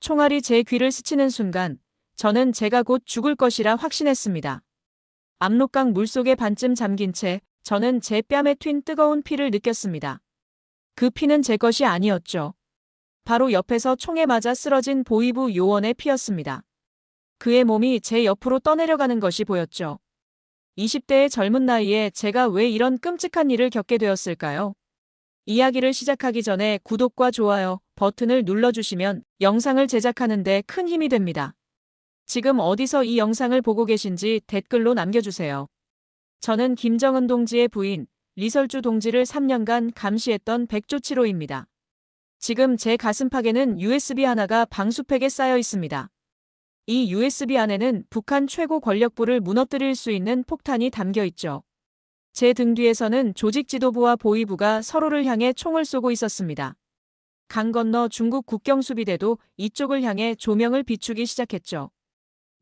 총알이 제 귀를 스치는 순간 저는 제가 곧 죽을 것이라 확신했습니다. 압록강 물속에 반쯤 잠긴 채 저는 제 뺨에 튄 뜨거운 피를 느꼈습니다. 그 피는 제 것이 아니었죠. 바로 옆에서 총에 맞아 쓰러진 보이부 요원의 피였습니다. 그의 몸이 제 옆으로 떠내려가는 것이 보였죠. 20대의 젊은 나이에 제가 왜 이런 끔찍한 일을 겪게 되었을까요? 이야기를 시작하기 전에 구독과 좋아요 버튼을 눌러주시면 영상을 제작하는 데 큰 힘이 됩니다. 지금 어디서 이 영상을 보고 계신지 댓글로 남겨주세요. 저는 김정은 동지의 부인, 리설주 동지를 3년간 감시했던 백조치로입니다. 지금 제 가슴팍에는 USB 하나가 방수팩에 쌓여 있습니다. 이 USB 안에는 북한 최고 권력부를 무너뜨릴 수 있는 폭탄이 담겨 있죠. 제 등 뒤에서는 조직 지도부와 보위부가 서로를 향해 총을 쏘고 있었습니다. 강 건너 중국 국경 수비대도 이쪽을 향해 조명을 비추기 시작했죠.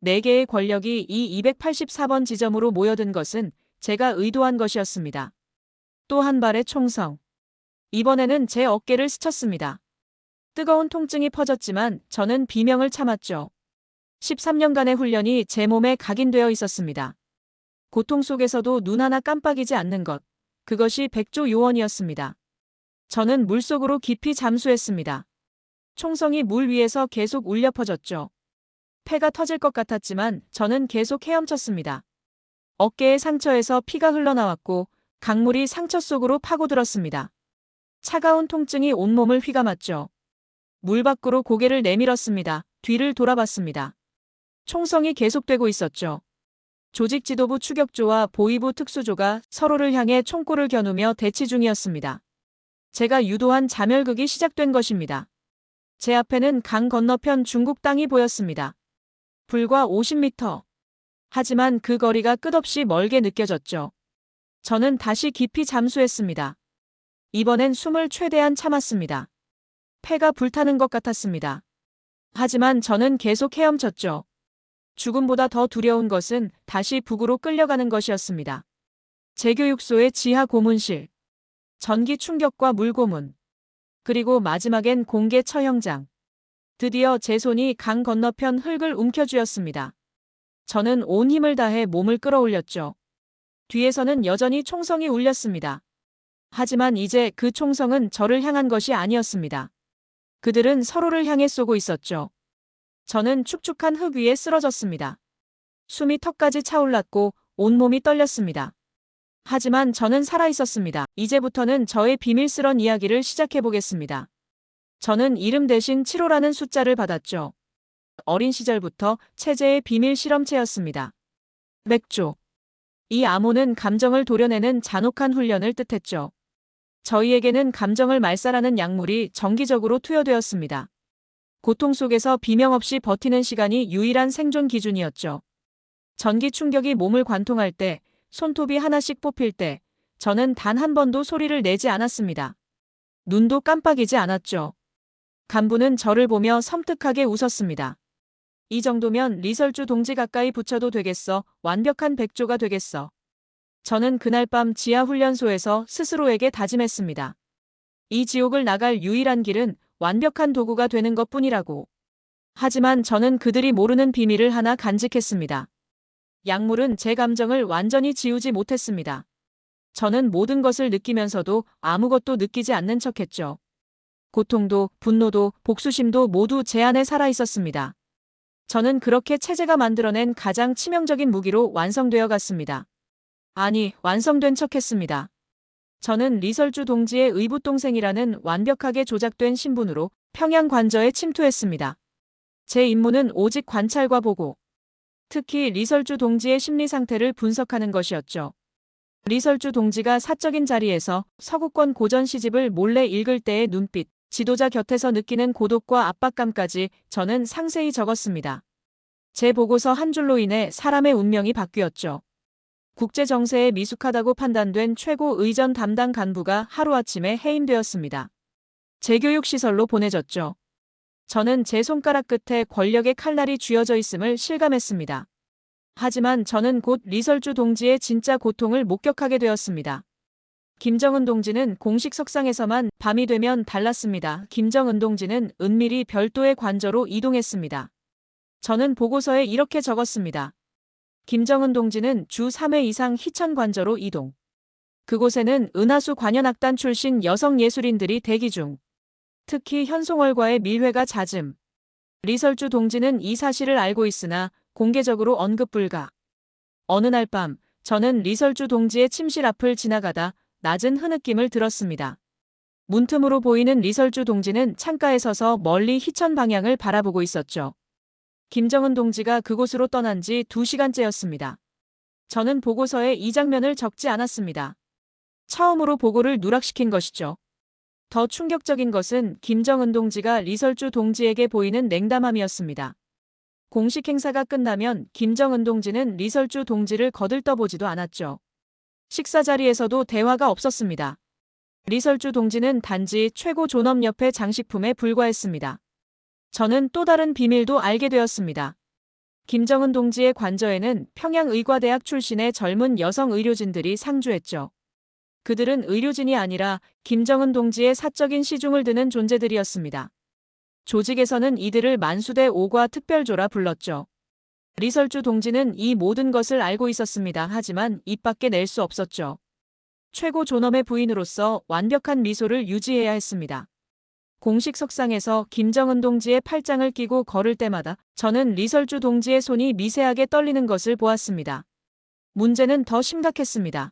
4개의 권력이 이 284번 지점으로 모여든 것은 제가 의도한 것이었습니다. 또 한 발의 총성. 이번에는 제 어깨를 스쳤습니다. 뜨거운 통증이 퍼졌지만 저는 비명을 참았죠. 13년간의 훈련이 제 몸에 각인되어 있었습니다. 고통 속에서도 눈 하나 깜빡이지 않는 것. 그것이 백조 요원이었습니다. 저는 물속으로 깊이 잠수했습니다. 총성이 물 위에서 계속 울려 퍼졌죠. 폐가 터질 것 같았지만 저는 계속 헤엄쳤습니다. 어깨의 상처에서 피가 흘러나왔고 강물이 상처 속으로 파고들었습니다. 차가운 통증이 온몸을 휘감았죠. 물 밖으로 고개를 내밀었습니다. 뒤를 돌아봤습니다. 총성이 계속되고 있었죠. 조직 지도부 추격조와 보위부 특수조가 서로를 향해 총구를 겨누며 대치 중이었습니다. 제가 유도한 자멸극이 시작된 것입니다. 제 앞에는 강 건너편 중국 땅이 보였습니다. 불과 50m. 하지만 그 거리가 끝없이 멀게 느껴졌죠. 저는 다시 깊이 잠수했습니다. 이번엔 숨을 최대한 참았습니다. 폐가 불타는 것 같았습니다. 하지만 저는 계속 헤엄쳤죠. 죽음보다 더 두려운 것은 다시 북으로 끌려가는 것이었습니다. 재교육소의 지하 고문실, 전기 충격과 물고문, 그리고 마지막엔 공개 처형장. 드디어 제 손이 강 건너편 흙을 움켜쥐었습니다. 저는 온 힘을 다해 몸을 끌어올렸죠. 뒤에서는 여전히 총성이 울렸습니다. 하지만 이제 그 총성은 저를 향한 것이 아니었습니다. 그들은 서로를 향해 쏘고 있었죠. 저는 축축한 흙 위에 쓰러졌습니다. 숨이 턱까지 차올랐고 온몸이 떨렸습니다. 하지만 저는 살아있었습니다. 이제부터는 저의 비밀스런 이야기를 시작해보겠습니다. 저는 이름 대신 7호라는 숫자를 받았죠. 어린 시절부터 체제의 비밀 실험체였습니다. 백조. 이 암호는 감정을 도려내는 잔혹한 훈련을 뜻했죠. 저희에게는 감정을 말살하는 약물이 정기적으로 투여되었습니다. 고통 속에서 비명 없이 버티는 시간이 유일한 생존 기준이었죠. 전기 충격이 몸을 관통할 때, 손톱이 하나씩 뽑힐 때, 저는 단 한 번도 소리를 내지 않았습니다. 눈도 깜빡이지 않았죠. 간부는 저를 보며 섬뜩하게 웃었습니다. 이 정도면 리설주 동지 가까이 붙여도 되겠어. 완벽한 백조가 되겠어. 저는 그날 밤 지하훈련소에서 스스로에게 다짐했습니다. 이 지옥을 나갈 유일한 길은 완벽한 도구가 되는 것뿐이라고. 하지만 저는 그들이 모르는 비밀을 하나 간직했습니다. 약물은 제 감정을 완전히 지우지 못했습니다. 저는 모든 것을 느끼면서도 아무것도 느끼지 않는 척했죠. 고통도, 분노도, 복수심도 모두 제 안에 살아있었습니다. 저는 그렇게 체제가 만들어낸 가장 치명적인 무기로 완성되어 갔습니다. 아니, 완성된 척했습니다. 저는 리설주 동지의 의붓동생이라는 완벽하게 조작된 신분으로 평양 관저에 침투했습니다. 제 임무는 오직 관찰과 보고, 특히 리설주 동지의 심리 상태를 분석하는 것이었죠. 리설주 동지가 사적인 자리에서 서구권 고전 시집을 몰래 읽을 때의 눈빛, 지도자 곁에서 느끼는 고독과 압박감까지 저는 상세히 적었습니다. 제 보고서 한 줄로 인해 사람의 운명이 바뀌었죠. 국제 정세에 미숙하다고 판단된 최고 의전 담당 간부가 하루아침에 해임되었습니다. 재교육시설로 보내졌죠. 저는 제 손가락 끝에 권력의 칼날이 쥐어져 있음을 실감했습니다. 하지만 저는 곧 리설주 동지의 진짜 고통을 목격하게 되었습니다. 김정은 동지는 공식 석상에서만 밤이 되면 달랐습니다. 김정은 동지는 은밀히 별도의 관저로 이동했습니다. 저는 보고서에 이렇게 적었습니다. 김정은 동지는 주 3회 이상 희천 관저로 이동. 그곳에는 은하수 관현악단 출신 여성 예술인들이 대기 중. 특히 현송월과의 밀회가 잦음. 리설주 동지는 이 사실을 알고 있으나 공개적으로 언급 불가. 어느 날 밤 저는 리설주 동지의 침실 앞을 지나가다 낮은 흐느낌을 들었습니다. 문틈으로 보이는 리설주 동지는 창가에 서서 멀리 희천 방향을 바라보고 있었죠. 김정은 동지가 그곳으로 떠난 지 2시간째였습니다. 저는 보고서에 이 장면을 적지 않았습니다. 처음으로 보고를 누락시킨 것이죠. 더 충격적인 것은 김정은 동지가 리설주 동지에게 보이는 냉담함이었습니다. 공식 행사가 끝나면 김정은 동지는 리설주 동지를 거들떠보지도 않았죠. 식사 자리에서도 대화가 없었습니다. 리설주 동지는 단지 최고 존엄 옆의 장식품에 불과했습니다. 저는 또 다른 비밀도 알게 되었습니다. 김정은 동지의 관저에는 평양의과대학 출신의 젊은 여성 의료진들이 상주했죠. 그들은 의료진이 아니라 김정은 동지의 사적인 시중을 드는 존재들이었습니다. 조직에서는 이들을 만수대 5과 특별조라 불렀죠. 리설주 동지는 이 모든 것을 알고 있었습니다. 하지만 입 밖에 낼 수 없었죠. 최고 존엄의 부인으로서 완벽한 미소를 유지해야 했습니다. 공식 석상에서 김정은 동지의 팔짱을 끼고 걸을 때마다 저는 리설주 동지의 손이 미세하게 떨리는 것을 보았습니다. 문제는 더 심각했습니다.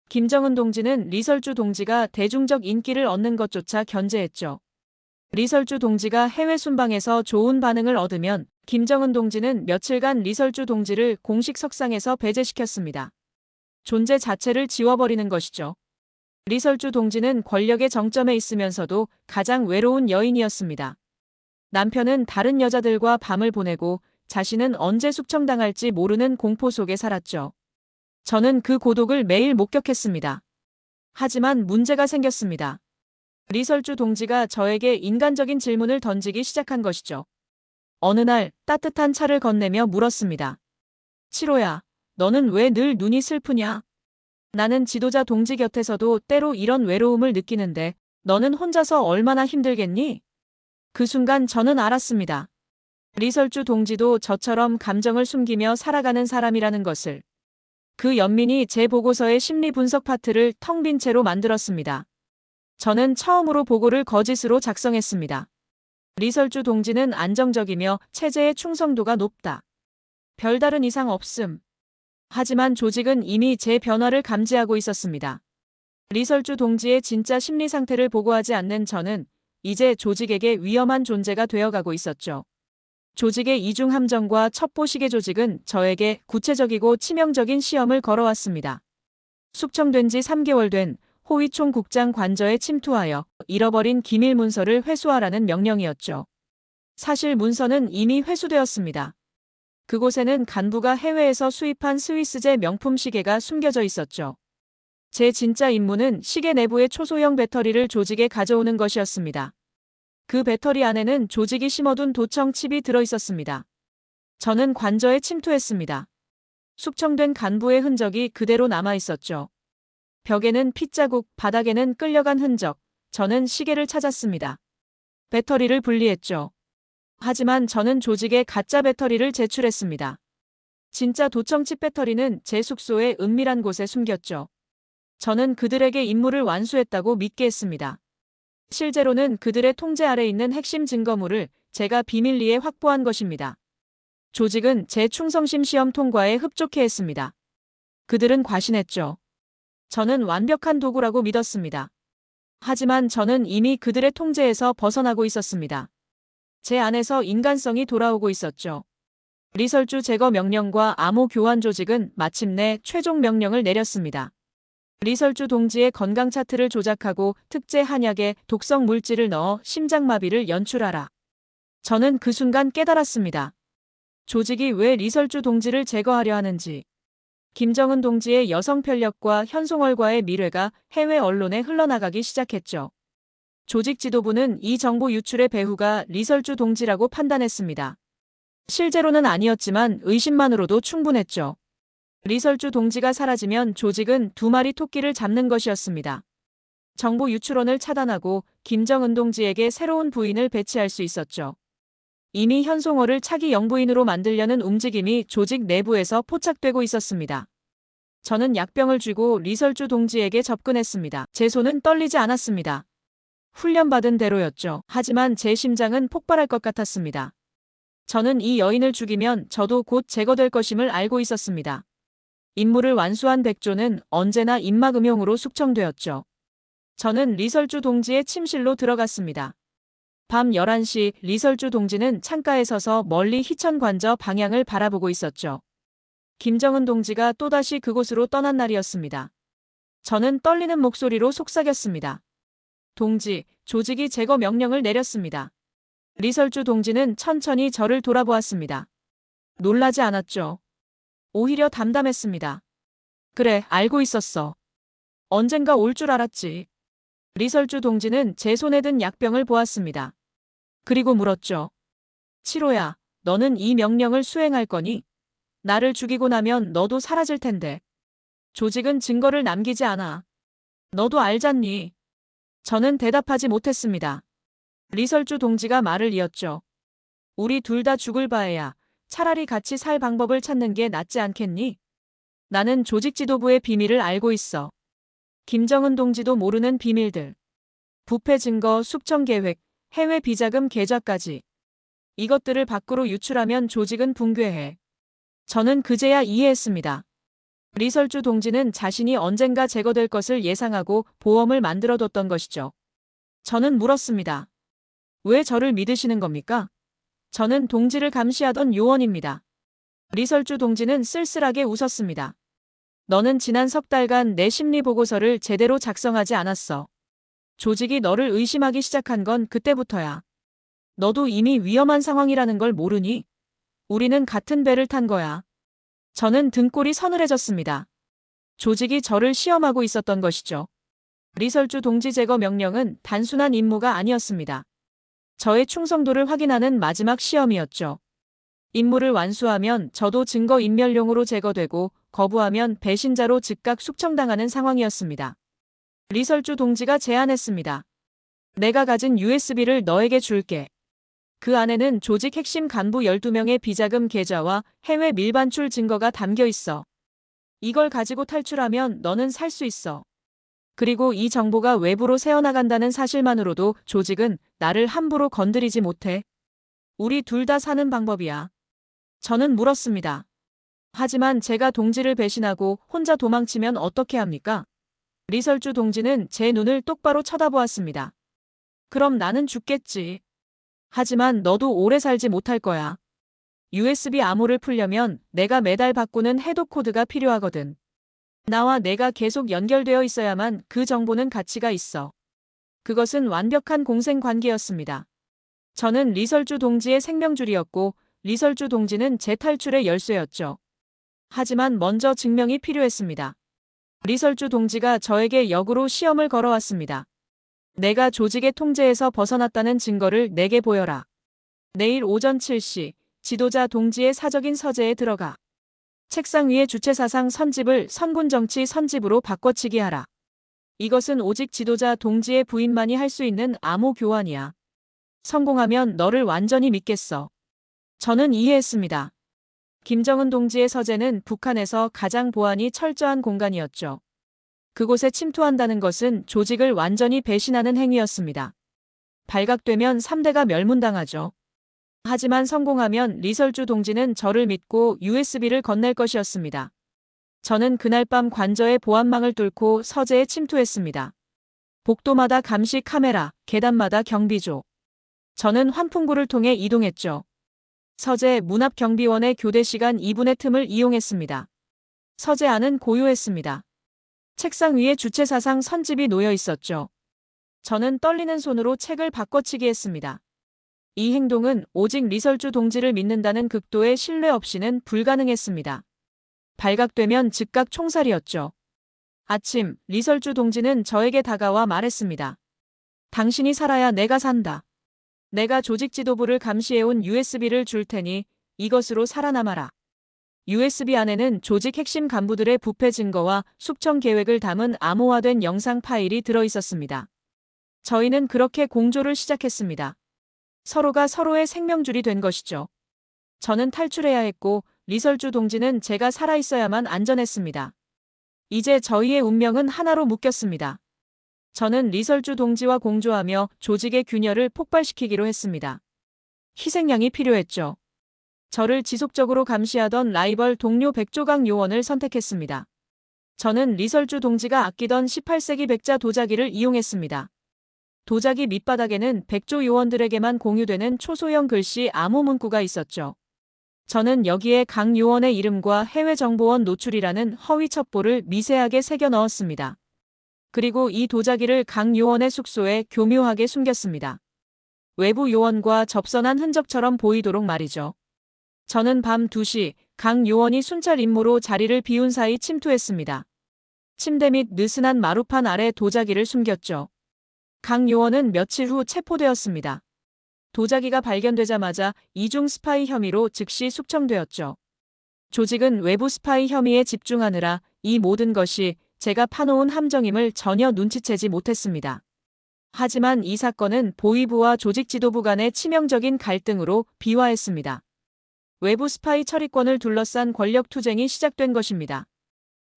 김정은 동지는 리설주 동지가 대중적 인기를 얻는 것조차 견제했죠. 리설주 동지가 해외 순방에서 좋은 반응을 얻으면 김정은 동지는 며칠간 리설주 동지를 공식 석상에서 배제시켰습니다. 존재 자체를 지워버리는 것이죠. 리설주 동지는 권력의 정점에 있으면서도 가장 외로운 여인이었습니다. 남편은 다른 여자들과 밤을 보내고 자신은 언제 숙청당할지 모르는 공포 속에 살았죠. 저는 그 고독을 매일 목격했습니다. 하지만 문제가 생겼습니다. 리설주 동지가 저에게 인간적인 질문을 던지기 시작한 것이죠. 어느 날 따뜻한 차를 건네며 물었습니다. 칠호야, 너는 왜 늘 눈이 슬프냐? 나는 지도자 동지 곁에서도 때로 이런 외로움을 느끼는데 너는 혼자서 얼마나 힘들겠니? 그 순간 저는 알았습니다. 리설주 동지도 저처럼 감정을 숨기며 살아가는 사람이라는 것을. 그 연민이 제 보고서의 심리 분석 파트를 텅 빈 채로 만들었습니다. 저는 처음으로 보고를 거짓으로 작성했습니다. 리설주 동지는 안정적이며 체제의 충성도가 높다. 별다른 이상 없음. 하지만 조직은 이미 제 변화를 감지하고 있었습니다. 리설주 동지의 진짜 심리 상태를 보고하지 않는 저는 이제 조직에게 위험한 존재가 되어가고 있었죠. 조직의 이중 함정과 첩보시계 조직은 저에게 구체적이고 치명적인 시험을 걸어왔습니다. 숙청된 지 3개월 된 호위총 국장 관저에 침투하여 잃어버린 기밀 문서를 회수하라는 명령이었죠. 사실 문서는 이미 회수되었습니다. 그곳에는 간부가 해외에서 수입한 스위스제 명품 시계가 숨겨져 있었죠. 제 진짜 임무는 시계 내부의 초소형 배터리를 조직에 가져오는 것이었습니다. 그 배터리 안에는 조직이 심어둔 도청 칩이 들어있었습니다. 저는 관저에 침투했습니다. 숙청된 간부의 흔적이 그대로 남아있었죠. 벽에는 핏자국, 바닥에는 끌려간 흔적. 저는 시계를 찾았습니다. 배터리를 분리했죠. 하지만 저는 조직에 가짜 배터리를 제출했습니다. 진짜 도청칩 배터리는 제 숙소의 은밀한 곳에 숨겼죠. 저는 그들에게 임무를 완수했다고 믿게 했습니다. 실제로는 그들의 통제 아래 있는 핵심 증거물을 제가 비밀리에 확보한 것입니다. 조직은 제 충성심 시험 통과에 흡족해했습니다. 그들은 과신했죠. 저는 완벽한 도구라고 믿었습니다. 하지만 저는 이미 그들의 통제에서 벗어나고 있었습니다. 제 안에서 인간성이 돌아오고 있었죠. 리설주 제거 명령과 암호 교환 조직은 마침내 최종 명령을 내렸습니다. 리설주 동지의 건강 차트를 조작하고 특제 한약에 독성 물질을 넣어 심장마비를 연출하라. 저는 그 순간 깨달았습니다. 조직이 왜 리설주 동지를 제거하려 하는지. 김정은 동지의 여성 편력과 현송월과의 밀회가 해외 언론에 흘러나가기 시작했죠. 조직 지도부는 이 정보 유출의 배후가 리설주 동지라고 판단했습니다. 실제로는 아니었지만 의심만으로도 충분했죠. 리설주 동지가 사라지면 조직은 두 마리 토끼를 잡는 것이었습니다. 정보 유출원을 차단하고 김정은 동지에게 새로운 부인을 배치할 수 있었죠. 이미 현송월을 차기 영부인으로 만들려는 움직임이 조직 내부에서 포착되고 있었습니다. 저는 약병을 쥐고 리설주 동지에게 접근했습니다. 제 손은 떨리지 않았습니다. 훈련받은 대로였죠. 하지만 제 심장은 폭발할 것 같았습니다. 저는 이 여인을 죽이면 저도 곧 제거될 것임을 알고 있었습니다. 임무를 완수한 백조는 언제나 입막음용으로 숙청되었죠. 저는 리설주 동지의 침실로 들어갔습니다. 밤 11시 리설주 동지는 창가에 서서 멀리 희천관저 방향을 바라보고 있었죠. 김정은 동지가 또다시 그곳으로 떠난 날이었습니다. 저는 떨리는 목소리로 속삭였습니다. 동지, 조직이 제거 명령을 내렸습니다. 리설주 동지는 천천히 저를 돌아보았습니다. 놀라지 않았죠. 오히려 담담했습니다. 그래, 알고 있었어. 언젠가 올 줄 알았지. 리설주 동지는 제 손에 든 약병을 보았습니다. 그리고 물었죠. 칠호야, 너는 이 명령을 수행할 거니? 나를 죽이고 나면 너도 사라질 텐데. 조직은 증거를 남기지 않아. 너도 알잖니? 저는 대답하지 못했습니다. 리설주 동지가 말을 이었죠. 우리 둘 다 죽을 바에야 차라리 같이 살 방법을 찾는 게 낫지 않겠니? 나는 조직 지도부의 비밀을 알고 있어. 김정은 동지도 모르는 비밀들. 부패 증거, 숙청 계획, 해외 비자금 계좌까지. 이것들을 밖으로 유출하면 조직은 붕괴해. 저는 그제야 이해했습니다. 리설주 동지는 자신이 언젠가 제거될 것을 예상하고 보험을 만들어뒀던 것이죠. 저는 물었습니다. 왜 저를 믿으시는 겁니까? 저는 동지를 감시하던 요원입니다. 리설주 동지는 쓸쓸하게 웃었습니다. 너는 지난 석 달간 내 심리 보고서를 제대로 작성하지 않았어. 조직이 너를 의심하기 시작한 건 그때부터야. 너도 이미 위험한 상황이라는 걸 모르니? 우리는 같은 배를 탄 거야. 저는 등골이 서늘해졌습니다. 조직이 저를 시험하고 있었던 것이죠. 리설주 동지 제거 명령은 단순한 임무가 아니었습니다. 저의 충성도를 확인하는 마지막 시험이었죠. 임무를 완수하면 저도 증거인멸용으로 제거되고 거부하면 배신자로 즉각 숙청당하는 상황이었습니다. 리설주 동지가 제안했습니다. 내가 가진 USB를 너에게 줄게. 그 안에는 조직 핵심 간부 12명의 비자금 계좌와 해외 밀반출 증거가 담겨 있어. 이걸 가지고 탈출하면 너는 살 수 있어. 그리고 이 정보가 외부로 새어나간다는 사실만으로도 조직은 나를 함부로 건드리지 못해. 우리 둘 다 사는 방법이야. 저는 물었습니다. 하지만 제가 동지를 배신하고 혼자 도망치면 어떻게 합니까? 리설주 동지는 제 눈을 똑바로 쳐다보았습니다. 그럼 나는 죽겠지. 하지만 너도 오래 살지 못할 거야. USB 암호를 풀려면 내가 매달 바꾸는 해독 코드가 필요하거든. 나와 내가 계속 연결되어 있어야만 그 정보는 가치가 있어. 그것은 완벽한 공생 관계였습니다. 저는 리설주 동지의 생명줄이었고 리설주 동지는 제 탈출의 열쇠였죠. 하지만 먼저 증명이 필요했습니다. 리설주 동지가 저에게 역으로 시험을 걸어왔습니다. 내가 조직의 통제에서 벗어났다는 증거를 내게 보여라. 내일 오전 7시 지도자 동지의 사적인 서재에 들어가. 책상 위에 주체사상 선집을 선군정치 선집으로 바꿔치기 하라. 이것은 오직 지도자 동지의 부인만이 할 수 있는 암호 교환이야. 성공하면 너를 완전히 믿겠어. 저는 이해했습니다. 김정은 동지의 서재는 북한에서 가장 보안이 철저한 공간이었죠. 그곳에 침투한다는 것은 조직을 완전히 배신하는 행위였습니다. 발각되면 3대가 멸문당하죠. 하지만 성공하면 리설주 동지는 저를 믿고 USB를 건넬 것이었습니다. 저는 그날 밤 관저의 보안망을 뚫고 서재에 침투했습니다. 복도마다 감시 카메라, 계단마다 경비조. 저는 환풍구를 통해 이동했죠. 서재 문 앞 경비원의 교대 시간 2분의 틈을 이용했습니다. 서재 안은 고요했습니다. 책상 위에 주체사상 선집이 놓여 있었죠. 저는 떨리는 손으로 책을 바꿔치기 했습니다. 이 행동은 오직 리설주 동지를 믿는다는 극도의 신뢰 없이는 불가능했습니다. 발각되면 즉각 총살이었죠. 아침, 리설주 동지는 저에게 다가와 말했습니다. 당신이 살아야 내가 산다. 내가 조직 지도부를 감시해온 USB를 줄 테니 이것으로 살아남아라. USB 안에는 조직 핵심 간부들의 부패 증거와 숙청 계획을 담은 암호화된 영상 파일이 들어 있었습니다. 저희는 그렇게 공조를 시작했습니다. 서로가 서로의 생명줄이 된 것이죠. 저는 탈출해야 했고 리설주 동지는 제가 살아있어야만 안전했습니다. 이제 저희의 운명은 하나로 묶였습니다. 저는 리설주 동지와 공조하며 조직의 균열을 폭발시키기로 했습니다. 희생양이 필요했죠. 저를 지속적으로 감시하던 라이벌 동료 백조강 요원을 선택했습니다. 저는 리설주 동지가 아끼던 18세기 백자 도자기를 이용했습니다. 도자기 밑바닥에는 백조 요원들에게만 공유되는 초소형 글씨 암호 문구가 있었죠. 저는 여기에 강 요원의 이름과 해외정보원 노출이라는 허위 첩보를 미세하게 새겨 넣었습니다. 그리고 이 도자기를 강 요원의 숙소에 교묘하게 숨겼습니다. 외부 요원과 접선한 흔적처럼 보이도록 말이죠. 저는 밤 2시 강 요원이 순찰 임무로 자리를 비운 사이 침투했습니다. 침대 밑 느슨한 마루판 아래 도자기를 숨겼죠. 강 요원은 며칠 후 체포되었습니다. 도자기가 발견되자마자 이중 스파이 혐의로 즉시 숙청되었죠. 조직은 외부 스파이 혐의에 집중하느라 이 모든 것이 제가 파놓은 함정임을 전혀 눈치채지 못했습니다. 하지만 이 사건은 보위부와 조직 지도부 간의 치명적인 갈등으로 비화했습니다. 외부 스파이 처리권을 둘러싼 권력 투쟁이 시작된 것입니다.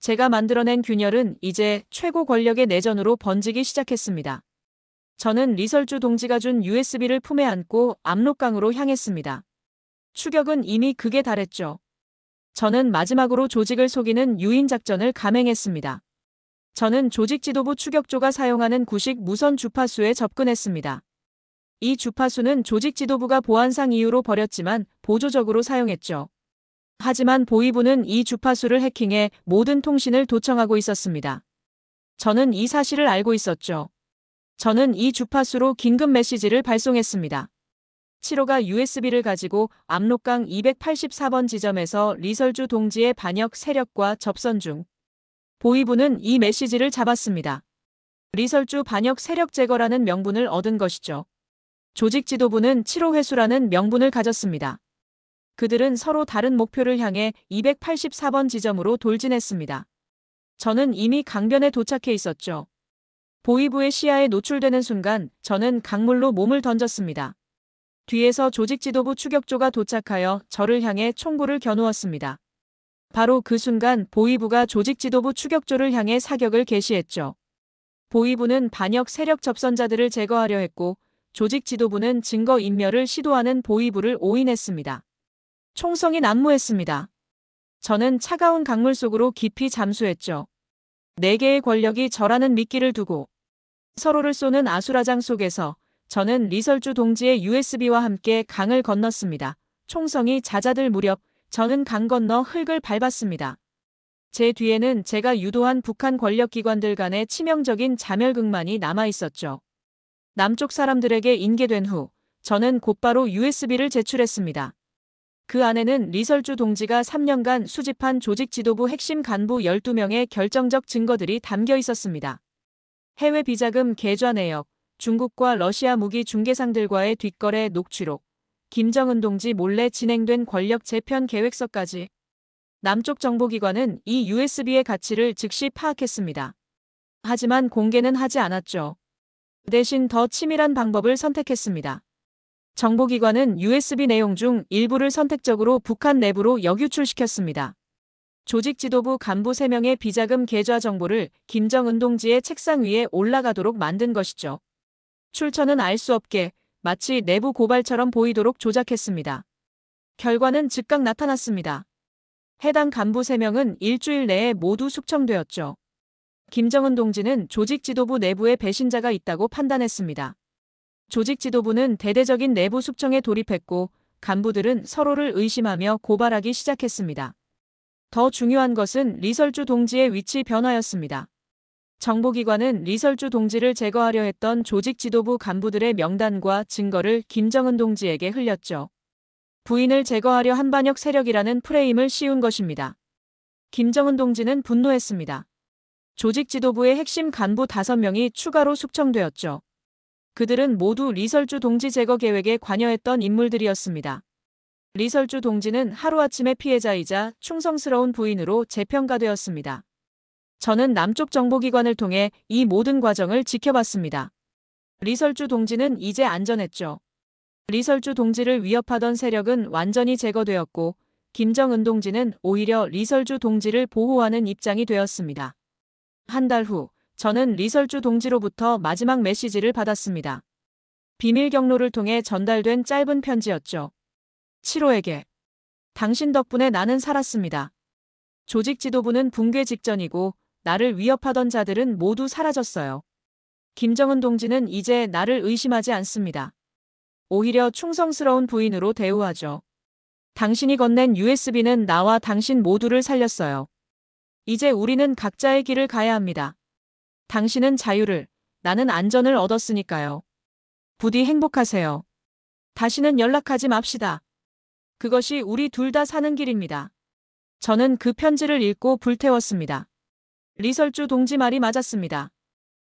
제가 만들어낸 균열은 이제 최고 권력의 내전으로 번지기 시작했습니다. 저는 리설주 동지가 준 USB를 품에 안고 압록강으로 향했습니다. 추격은 이미 극에 달했죠. 저는 마지막으로 조직을 속이는 유인 작전을 감행했습니다. 저는 조직 지도부 추격조가 사용하는 구식 무선 주파수에 접근했습니다. 이 주파수는 조직 지도부가 보안상 이유로 버렸지만 보조적으로 사용했죠. 하지만 보위부는 이 주파수를 해킹해 모든 통신을 도청하고 있었습니다. 저는 이 사실을 알고 있었죠. 저는 이 주파수로 긴급 메시지를 발송했습니다. 7호가 USB를 가지고 압록강 284번 지점에서 리설주 동지의 반역 세력과 접선 중. 보위부는 이 메시지를 잡았습니다. 리설주 반역 세력 제거라는 명분을 얻은 것이죠. 조직 지도부는 7호 회수라는 명분을 가졌습니다. 그들은 서로 다른 목표를 향해 284번 지점으로 돌진했습니다. 저는 이미 강변에 도착해 있었죠. 보위부의 시야에 노출되는 순간 저는 강물로 몸을 던졌습니다. 뒤에서 조직 지도부 추격조가 도착하여 저를 향해 총구를 겨누었습니다. 바로 그 순간 보위부가 조직 지도부 추격조를 향해 사격을 개시했죠. 보위부는 반역 세력 접선자들을 제거하려 했고 조직 지도부는 증거 인멸을 시도하는 보위부를 오인했습니다. 총성이 난무했습니다. 저는 차가운 강물 속으로 깊이 잠수했죠. 4개의 권력이 저라는 미끼를 두고 서로를 쏘는 아수라장 속에서 저는 리설주 동지의 USB와 함께 강을 건넜습니다. 총성이 잦아들 무렵 저는 강 건너 흙을 밟았습니다. 제 뒤에는 제가 유도한 북한 권력기관들 간의 치명적인 자멸극만이 남아있었죠. 남쪽 사람들에게 인계된 후 저는 곧바로 USB를 제출했습니다. 그 안에는 리설주 동지가 3년간 수집한 조직 지도부 핵심 간부 12명의 결정적 증거들이 담겨 있었습니다. 해외 비자금 계좌 내역, 중국과 러시아 무기 중개상들과의 뒷거래 녹취록, 김정은 동지 몰래 진행된 권력 재편 계획서까지. 남쪽 정보기관은 이 USB의 가치를 즉시 파악했습니다. 하지만 공개는 하지 않았죠. 대신 더 치밀한 방법을 선택했습니다. 정보기관은 USB 내용 중 일부를 선택적으로 북한 내부로 역유출시켰습니다. 조직 지도부 간부 3명의 비자금 계좌 정보를 김정은 동지의 책상 위에 올라가도록 만든 것이죠. 출처는 알 수 없게 마치 내부 고발처럼 보이도록 조작했습니다. 결과는 즉각 나타났습니다. 해당 간부 3명은 일주일 내에 모두 숙청되었죠. 김정은 동지는 조직 지도부 내부에 배신자가 있다고 판단했습니다. 조직 지도부는 대대적인 내부 숙청에 돌입했고 간부들은 서로를 의심하며 고발하기 시작했습니다. 더 중요한 것은 리설주 동지의 위치 변화였습니다. 정보기관은 리설주 동지를 제거하려 했던 조직 지도부 간부들의 명단과 증거를 김정은 동지에게 흘렸죠. 부인을 제거하려 한 반역 세력이라는 프레임을 씌운 것입니다. 김정은 동지는 분노했습니다. 조직 지도부의 핵심 간부 5명이 추가로 숙청되었죠. 그들은 모두 리설주 동지 제거 계획에 관여했던 인물들이었습니다. 리설주 동지는 하루아침에 피해자이자 충성스러운 부인으로 재평가되었습니다. 저는 남쪽 정보기관을 통해 이 모든 과정을 지켜봤습니다. 리설주 동지는 이제 안전했죠. 리설주 동지를 위협하던 세력은 완전히 제거되었고 김정은 동지는 오히려 리설주 동지를 보호하는 입장이 되었습니다. 한 달 후 저는 리설주 동지로부터 마지막 메시지를 받았습니다. 비밀 경로를 통해 전달된 짧은 편지였죠. 7호에게. 당신 덕분에 나는 살았습니다. 조직 지도부는 붕괴 직전이고 나를 위협하던 자들은 모두 사라졌어요. 김정은 동지는 이제 나를 의심하지 않습니다. 오히려 충성스러운 부인으로 대우하죠. 당신이 건넨 USB는 나와 당신 모두를 살렸어요. 이제 우리는 각자의 길을 가야 합니다. 당신은 자유를, 나는 안전을 얻었으니까요. 부디 행복하세요. 다시는 연락하지 맙시다. 그것이 우리 둘 다 사는 길입니다. 저는 그 편지를 읽고 불태웠습니다. 리설주 동지 말이 맞았습니다.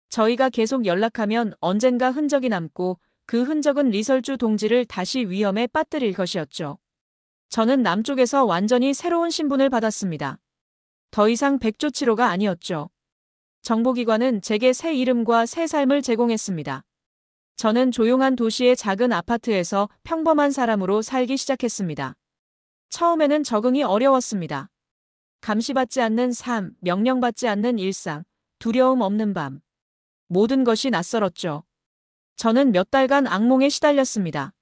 저희가 계속 연락하면 언젠가 흔적이 남고 그 흔적은 리설주 동지를 다시 위험에 빠뜨릴 것이었죠. 저는 남쪽에서 완전히 새로운 신분을 받았습니다. 더 이상 백조치로가 아니었죠. 정보기관은 제게 새 이름과 새 삶을 제공했습니다. 저는 조용한 도시의 작은 아파트에서 평범한 사람으로 살기 시작했습니다. 처음에는 적응이 어려웠습니다. 감시받지 않는 삶, 명령받지 않는 일상, 두려움 없는 밤. 모든 것이 낯설었죠. 저는 몇 달간 악몽에 시달렸습니다.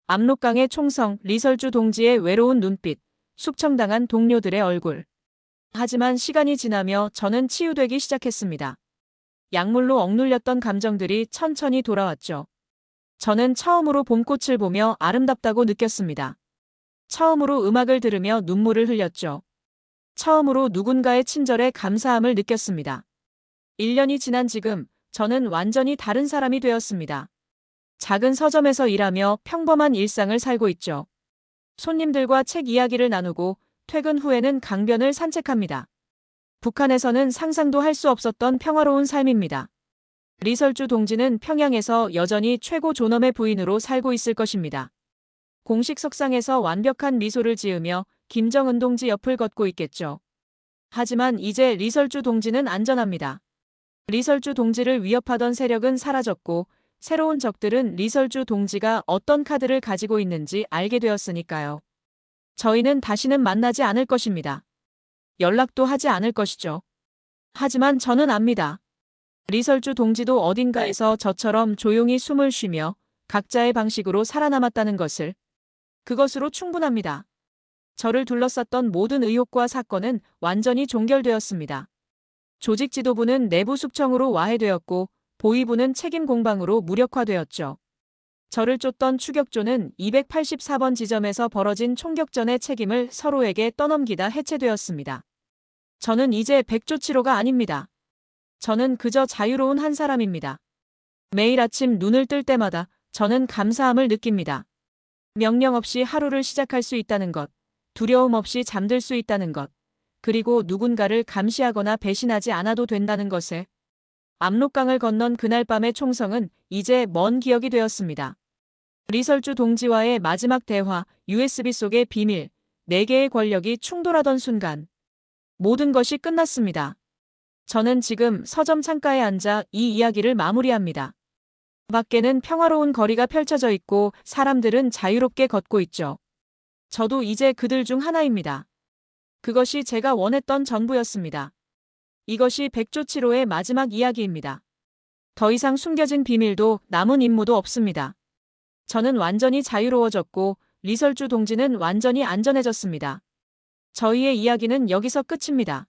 압록강의 총성, 리설주 동지의 외로운 눈빛, 숙청당한 동료들의 얼굴. 하지만 시간이 지나며 저는 치유되기 시작했습니다. 약물로 억눌렸던 감정들이 천천히 돌아왔죠. 저는 처음으로 봄꽃을 보며 아름답다고 느꼈습니다. 처음으로 음악을 들으며 눈물을 흘렸죠. 처음으로 누군가의 친절에 감사함을 느꼈습니다. 1년이 지난 지금 저는 완전히 다른 사람이 되었습니다. 작은 서점에서 일하며 평범한 일상을 살고 있죠. 손님들과 책 이야기를 나누고 퇴근 후에는 강변을 산책합니다. 북한에서는 상상도 할 수 없었던 평화로운 삶입니다. 리설주 동지는 평양에서 여전히 최고 존엄의 부인으로 살고 있을 것입니다. 공식 석상에서 완벽한 미소를 지으며 김정은 동지 옆을 걷고 있겠죠. 하지만 이제 리설주 동지는 안전합니다. 리설주 동지를 위협하던 세력은 사라졌고 새로운 적들은 리설주 동지가 어떤 카드를 가지고 있는지 알게 되었으니까요. 저희는 다시는 만나지 않을 것입니다. 연락도 하지 않을 것이죠. 하지만 저는 압니다. 리설주 동지도 어딘가에서 저처럼 조용히 숨을 쉬며 각자의 방식으로 살아남았다는 것을. 그것으로 충분합니다. 저를 둘러쌌던 모든 의혹과 사건은 완전히 종결되었습니다. 조직 지도부는 내부 숙청으로 와해되었고 보위부는 책임 공방으로 무력화되었죠. 저를 쫓던 추격조는 284번 지점에서 벌어진 총격전의 책임을 서로에게 떠넘기다 해체되었습니다. 저는 이제 백조치로가 아닙니다. 저는 그저 자유로운 한 사람입니다. 매일 아침 눈을 뜰 때마다 저는 감사함을 느낍니다. 명령 없이 하루를 시작할 수 있다는 것, 두려움 없이 잠들 수 있다는 것, 그리고 누군가를 감시하거나 배신하지 않아도 된다는 것에. 압록강을 건넌 그날 밤의 총성은 이제 먼 기억이 되었습니다. 리설주 동지와의 마지막 대화, USB 속의 비밀, 4개의 권력이 충돌하던 순간. 모든 것이 끝났습니다. 저는 지금 서점 창가에 앉아 이 이야기를 마무리합니다. 밖에는 평화로운 거리가 펼쳐져 있고 사람들은 자유롭게 걷고 있죠. 저도 이제 그들 중 하나입니다. 그것이 제가 원했던 전부였습니다. 이것이 백조치로의 마지막 이야기입니다. 더 이상 숨겨진 비밀도 남은 임무도 없습니다. 저는 완전히 자유로워졌고 리설주 동지는 완전히 안전해졌습니다. 저희의 이야기는 여기서 끝입니다.